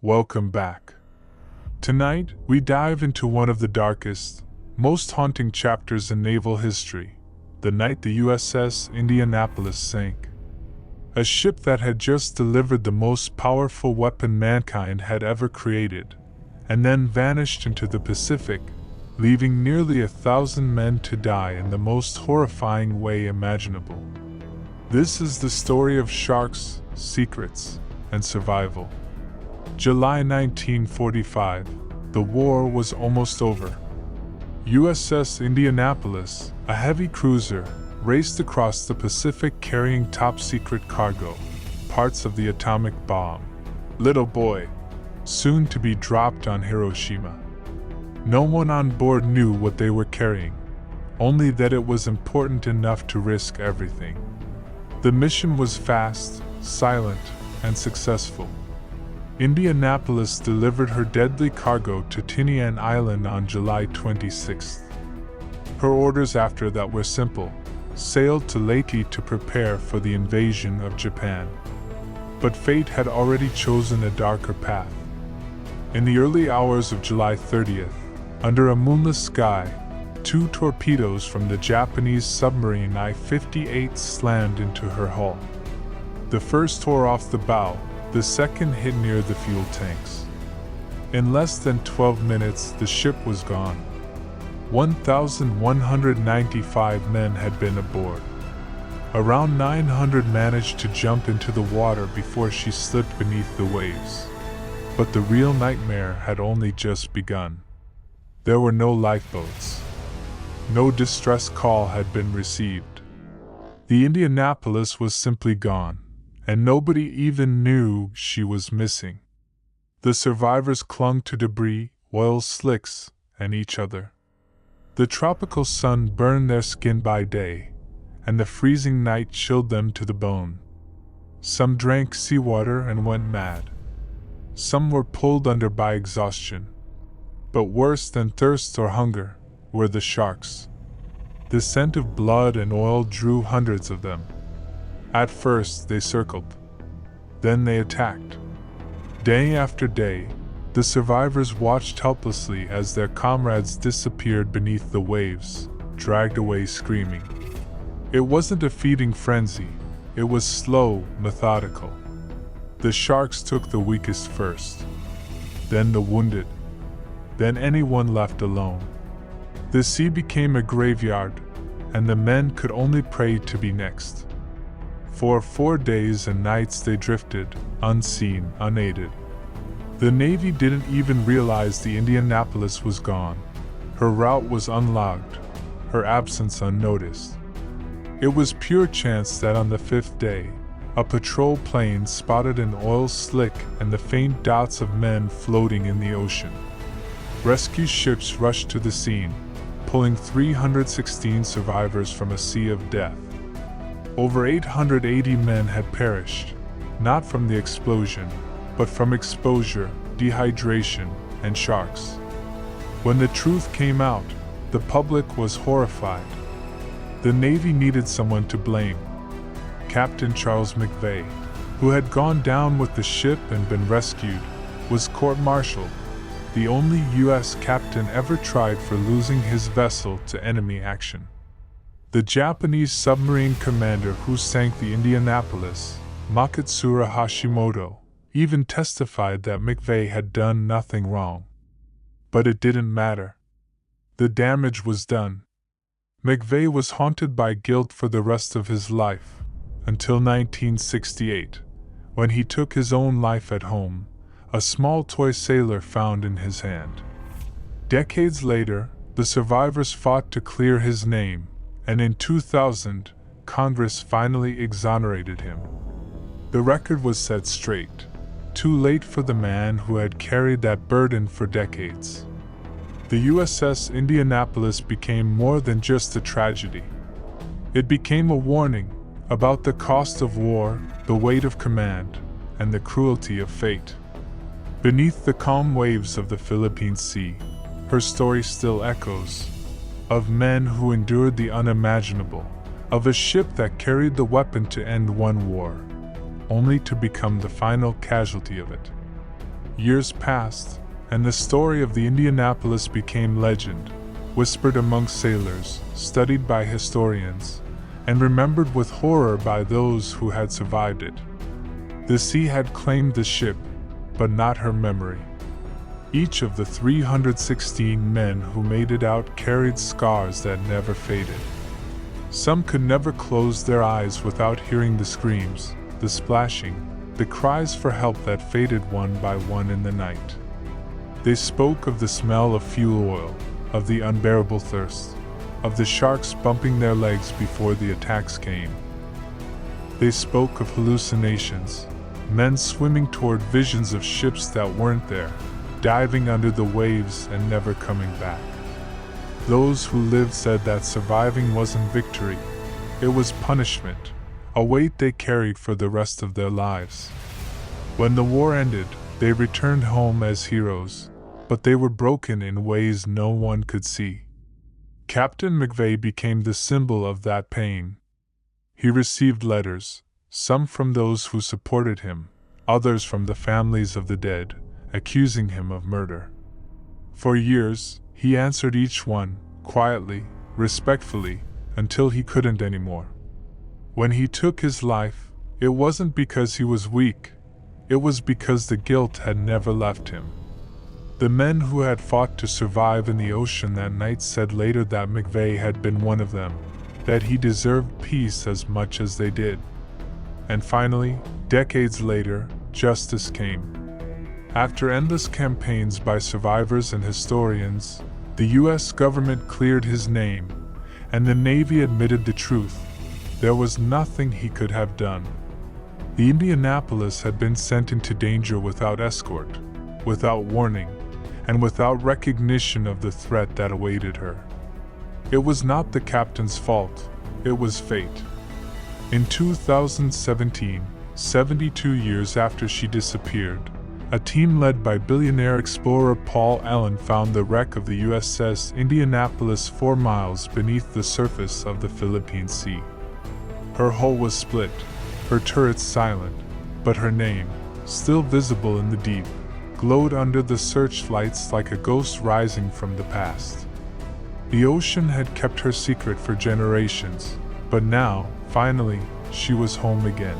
Welcome back. Tonight, we dive into one of the darkest, most haunting chapters in naval history, the night the USS Indianapolis sank. A ship that had just delivered the most powerful weapon mankind had ever created, and then vanished into the Pacific, leaving nearly 1,000 men to die in the most horrifying way imaginable. This is the story of sharks, secrets, and survival. July 1945, the war was almost over. USS Indianapolis, a heavy cruiser, raced across the Pacific carrying top-secret cargo, parts of the atomic bomb, Little Boy, soon to be dropped on Hiroshima. No one on board knew what they were carrying, only that it was important enough to risk everything. The mission was fast, silent, and successful. Indianapolis delivered her deadly cargo to Tinian Island on July 26. Her orders after that were simple: sailed to Leyte to prepare for the invasion of Japan. But fate had already chosen a darker path. In the early hours of July 30th, under a moonless sky, 2 torpedoes from the Japanese submarine I-58 slammed into her hull. The first tore off the bow, the second hit near the fuel tanks. In less than 12 minutes, the ship was gone. 1,195 men had been aboard. Around 900 managed to jump into the water before she slipped beneath the waves. But the real nightmare had only just begun. There were no lifeboats. No distress call had been received. The Indianapolis was simply gone, and nobody even knew she was missing. The survivors clung to debris, oil slicks, and each other. The tropical sun burned their skin by day, and the freezing night chilled them to the bone. Some drank seawater and went mad. Some were pulled under by exhaustion. But worse than thirst or hunger were the sharks. The scent of blood and oil drew hundreds of them. At first they circled. Then they attacked. Day after day, the survivors watched helplessly as their comrades disappeared beneath the waves, dragged away screaming. It wasn't a feeding frenzy, it was slow, methodical. The sharks took the weakest first, then the wounded, then anyone left alone. The sea became a graveyard, and the men could only pray to be next. For 4 days and nights they drifted, unseen, unaided. The Navy didn't even realize the Indianapolis was gone. Her route was unlogged, her absence unnoticed. It was pure chance that on the 5th day, a patrol plane spotted an oil slick and the faint dots of men floating in the ocean. Rescue ships rushed to the scene, pulling 316 survivors from a sea of death. Over 880 men had perished, not from the explosion, but from exposure, dehydration, and sharks. When the truth came out, the public was horrified. The Navy needed someone to blame. Captain Charles McVay, who had gone down with the ship and been rescued, was court-martialed, the only U.S. captain ever tried for losing his vessel to enemy action. The Japanese submarine commander who sank the Indianapolis, Makitsura Hashimoto, even testified that McVay had done nothing wrong. But it didn't matter. The damage was done. McVay was haunted by guilt for the rest of his life, until 1968, when he took his own life at home, a small toy sailor found in his hand. Decades later, the survivors fought to clear his name, and in 2000, Congress finally exonerated him. The record was set straight. Too late for the man who had carried that burden for decades. The USS Indianapolis became more than just a tragedy. It became a warning about the cost of war, the weight of command, and the cruelty of fate. Beneath the calm waves of the Philippine Sea, her story still echoes, of men who endured the unimaginable, of a ship that carried the weapon to end one war, only to become the final casualty of it. Years passed, and the story of the Indianapolis became legend, whispered among sailors, studied by historians, and remembered with horror by those who had survived it. The sea had claimed the ship, but not her memory. Each of the 316 men who made it out carried scars that never faded. Some could never close their eyes without hearing the screams, the splashing, the cries for help that faded one by one in the night. They spoke of the smell of fuel oil, of the unbearable thirst, of the sharks bumping their legs before the attacks came. They spoke of hallucinations, men swimming toward visions of ships that weren't there, diving under the waves and never coming back. Those who lived said that surviving wasn't victory, it was punishment, a weight they carried for the rest of their lives. When the war ended, they returned home as heroes, but they were broken in ways no one could see. Captain McVay became the symbol of that pain. He received letters, some from those who supported him, others from the families of the dead, accusing him of murder. For years, he answered each one, quietly, respectfully, until he couldn't anymore. When he took his life, it wasn't because he was weak, it was because the guilt had never left him. The men who had fought to survive in the ocean that night said later that McVay had been one of them, that he deserved peace as much as they did. And finally, decades later, justice came. After endless campaigns by survivors and historians, the U.S. government cleared his name, and the Navy admitted the truth. There was nothing he could have done. The Indianapolis had been sent into danger without escort, without warning, and without recognition of the threat that awaited her. It was not the captain's fault, it was fate. In 2017, 72 years after she disappeared, a team led by billionaire explorer Paul Allen found the wreck of the USS Indianapolis 4 miles beneath the surface of the Philippine Sea. Her hull was split, her turrets silent, but her name, still visible in the deep, glowed under the searchlights like a ghost rising from the past. The ocean had kept her secret for generations, but now, finally, she was home again.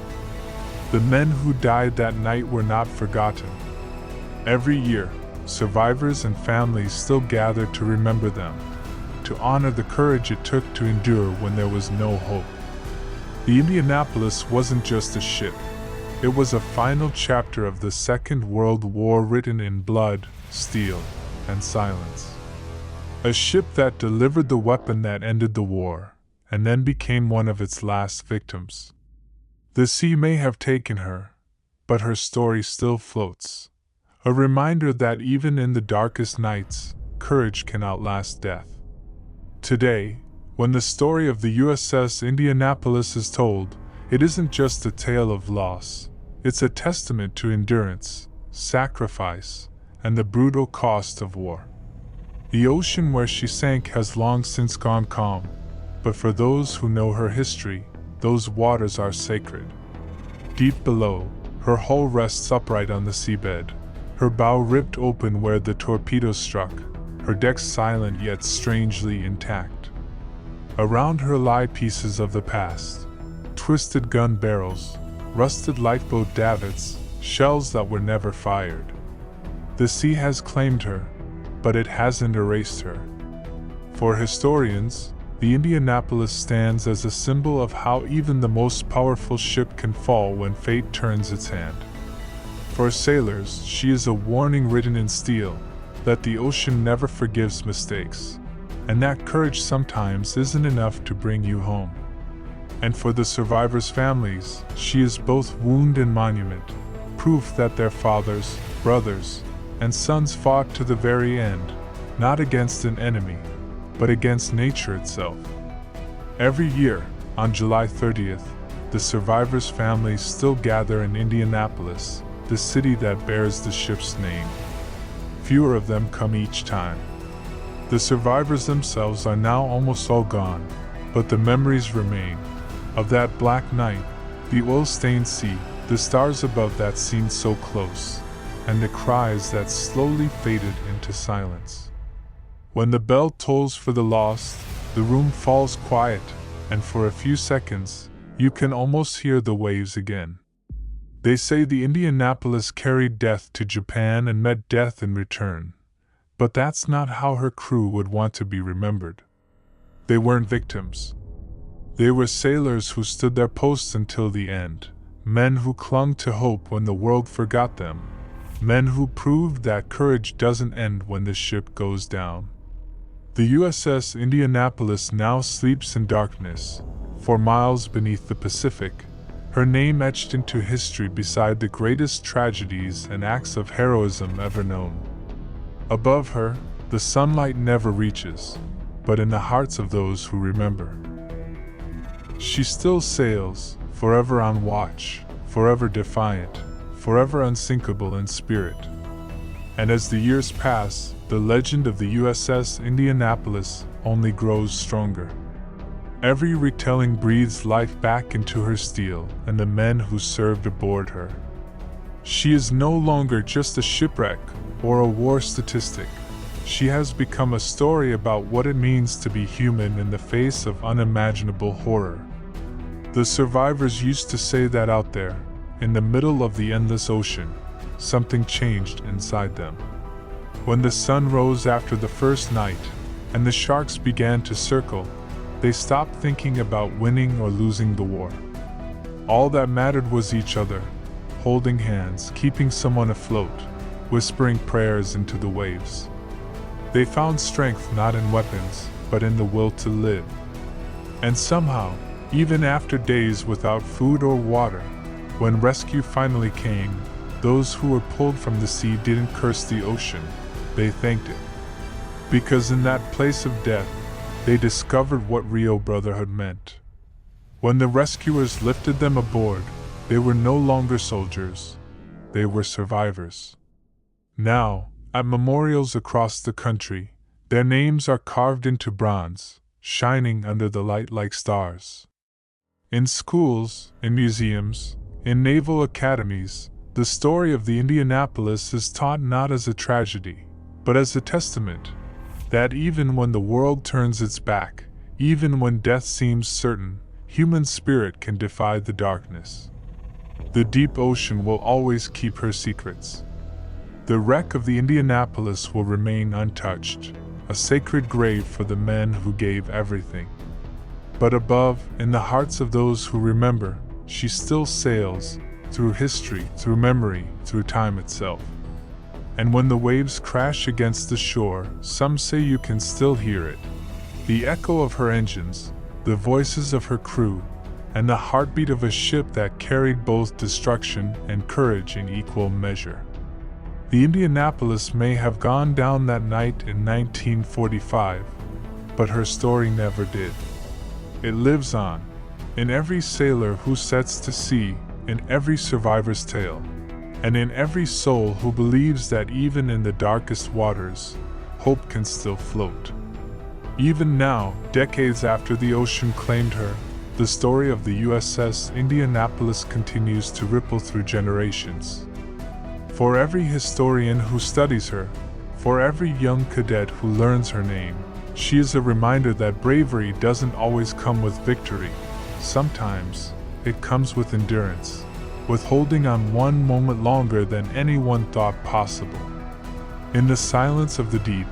The men who died that night were not forgotten. Every year, survivors and families still gather to remember them, to honor the courage it took to endure when there was no hope. The Indianapolis wasn't just a ship, it was a final chapter of the Second World War written in blood, steel, and silence. A ship that delivered the weapon that ended the war, and then became one of its last victims. The sea may have taken her, but her story still floats. A reminder that even in the darkest nights, courage can outlast death. Today, when the story of the USS Indianapolis is told, it isn't just a tale of loss, it's a testament to endurance, sacrifice, and the brutal cost of war. The ocean where she sank has long since gone calm, but for those who know her history, those waters are sacred. Deep below, her hull rests upright on the seabed, her bow ripped open where the torpedo struck, her decks silent yet strangely intact. Around her lie pieces of the past, twisted gun barrels, rusted lifeboat davits, shells that were never fired. The sea has claimed her, but it hasn't erased her. For historians, the Indianapolis stands as a symbol of how even the most powerful ship can fall when fate turns its hand. For sailors, she is a warning written in steel, that the ocean never forgives mistakes, and that courage sometimes isn't enough to bring you home. And for the survivors' families, she is both wound and monument, proof that their fathers, brothers, and sons fought to the very end, not against an enemy, but against nature itself. Every year, on July 30th, the survivors' families still gather in Indianapolis, the city that bears the ship's name. Fewer of them come each time. The survivors themselves are now almost all gone, but the memories remain. Of that black night, the oil-stained sea, the stars above that seemed so close. and the cries that slowly faded into silence. When the bell tolls for the lost, the room falls quiet, and for a few seconds, you can almost hear the waves again. They say the Indianapolis carried death to Japan and met death in return. But that's not how her crew would want to be remembered. They weren't victims. They were sailors who stood their posts until the end, men who clung to hope when the world forgot them, men who proved that courage doesn't end when the ship goes down. The USS Indianapolis now sleeps in darkness, 4 miles beneath the Pacific, her name etched into history beside the greatest tragedies and acts of heroism ever known. Above her, the sunlight never reaches, but in the hearts of those who remember. She still sails, forever on watch, forever defiant, forever unsinkable in spirit. And as the years pass, the legend of the USS Indianapolis only grows stronger. Every retelling breathes life back into her steel and the men who served aboard her. She is no longer just a shipwreck or a war statistic. She has become a story about what it means to be human in the face of unimaginable horror. The survivors used to say that out there, in the middle of the endless ocean, something changed inside them. When the sun rose after the first night, and the sharks began to circle, they stopped thinking about winning or losing the war. All that mattered was each other, holding hands, keeping someone afloat, whispering prayers into the waves. They found strength not in weapons, but in the will to live. And somehow, even after days without food or water, when rescue finally came, those who were pulled from the sea didn't curse the ocean, they thanked it. Because in that place of death, they discovered what real brotherhood meant. When the rescuers lifted them aboard, they were no longer soldiers, they were survivors. Now, at memorials across the country, their names are carved into bronze, shining under the light like stars. In schools, in museums, in naval academies, the story of the Indianapolis is taught not as a tragedy, but as a testament that even when the world turns its back, even when death seems certain, human spirit can defy the darkness. The deep ocean will always keep her secrets. The wreck of the Indianapolis will remain untouched, a sacred grave for the men who gave everything. But above, in the hearts of those who remember, she still sails, through history, through memory, through time itself. And when the waves crash against the shore, some say you can still hear it. The echo of her engines, the voices of her crew, and the heartbeat of a ship that carried both destruction and courage in equal measure. The Indianapolis may have gone down that night in 1945, but her story never did. It lives on, in every sailor who sets to sea, in every survivor's tale, and in every soul who believes that even in the darkest waters, hope can still float. Even now, decades after the ocean claimed her, the story of the USS Indianapolis continues to ripple through generations. For every historian who studies her, for every young cadet who learns her name, she is a reminder that bravery doesn't always come with victory. Sometimes, it comes with endurance, with holding on one moment longer than anyone thought possible. In the silence of the deep,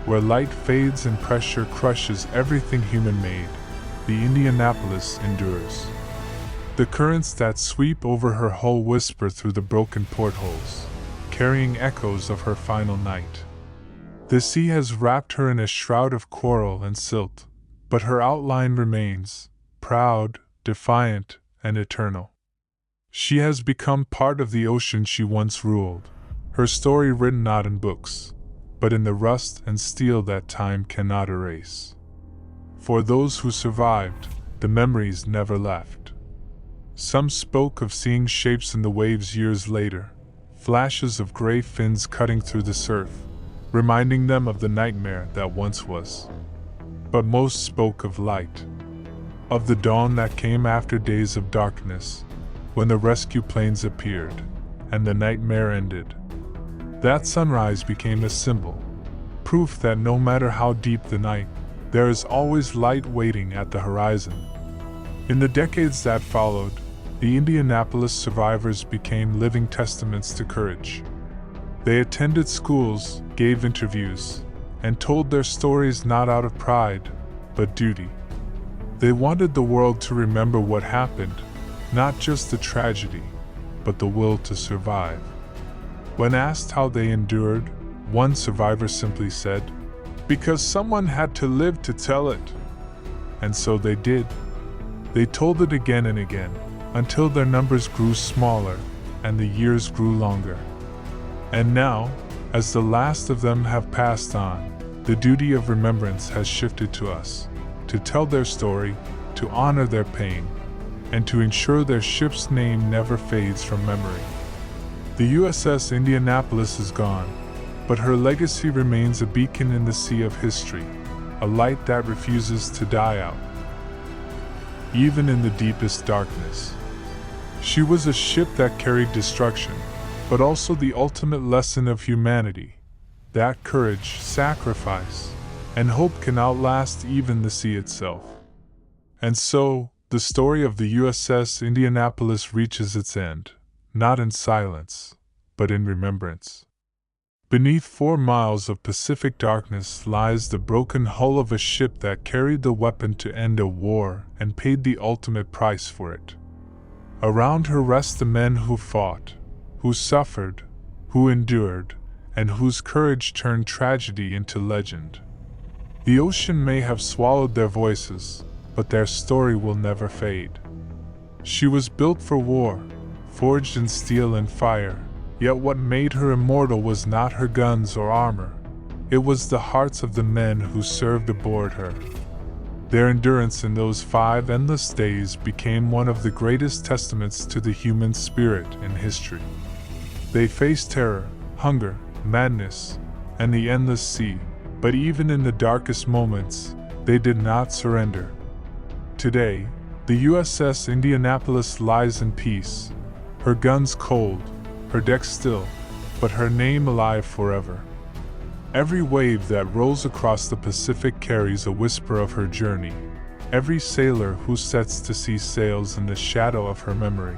where light fades and pressure crushes everything human-made, the Indianapolis endures. The currents that sweep over her hull whisper through the broken portholes, carrying echoes of her final night. The sea has wrapped her in a shroud of coral and silt, but her outline remains, proud, defiant, and eternal. She has become part of the ocean she once ruled, her story written not in books, but in the rust and steel that time cannot erase. For those who survived, the memories never left. Some spoke of seeing shapes in the waves years later, flashes of gray fins cutting through the surf, reminding them of the nightmare that once was. But most spoke of light, of the dawn that came after days of darkness, when the rescue planes appeared, and the nightmare ended. That sunrise became a symbol, proof that no matter how deep the night, there is always light waiting at the horizon. In the decades that followed, the Indianapolis survivors became living testaments to courage. They attended schools, gave interviews, and told their stories not out of pride, but duty. They wanted the world to remember what happened, not just the tragedy, but the will to survive. When asked how they endured, one survivor simply said, "Because someone had to live to tell it." And so they did. They told it again and again, until their numbers grew smaller and the years grew longer. And now, as the last of them have passed on, the duty of remembrance has shifted to us, to tell their story, to honor their pain, and to ensure their ship's name never fades from memory. The USS Indianapolis is gone, but her legacy remains a beacon in the sea of history, a light that refuses to die out, even in the deepest darkness. She was a ship that carried destruction, but also the ultimate lesson of humanity, that courage, sacrifice, and hope can outlast even the sea itself. And so, the story of the USS Indianapolis reaches its end, not in silence, but in remembrance. Beneath 4 miles of Pacific darkness lies the broken hull of a ship that carried the weapon to end a war and paid the ultimate price for it. Around her rest the men who fought, who suffered, who endured, and whose courage turned tragedy into legend. The ocean may have swallowed their voices, but their story will never fade. She was built for war, forged in steel and fire, yet what made her immortal was not her guns or armor. It was the hearts of the men who served aboard her. Their endurance in those 5 endless days became one of the greatest testaments to the human spirit in history. They faced terror, hunger, madness, and the endless sea, but even in the darkest moments, they did not surrender. Today, the USS Indianapolis lies in peace, her guns cold, her deck still, but her name alive forever. Every wave that rolls across the Pacific carries a whisper of her journey. Every sailor who sets to sea sails in the shadow of her memory.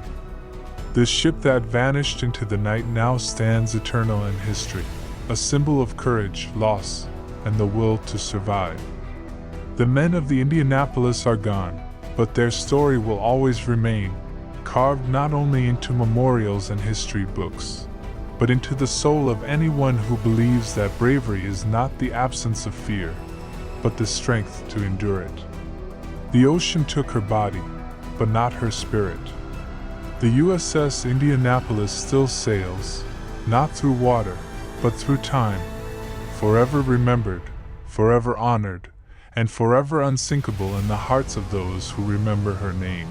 The ship that vanished into the night now stands eternal in history, a symbol of courage, loss, and the will to survive. The men of the Indianapolis are gone, but their story will always remain, carved not only into memorials and history books, but into the soul of anyone who believes that bravery is not the absence of fear, but the strength to endure it. The ocean took her body, but not her spirit. The USS Indianapolis still sails, not through water, but through time, forever remembered, forever honored, and forever unsinkable in the hearts of those who remember her name.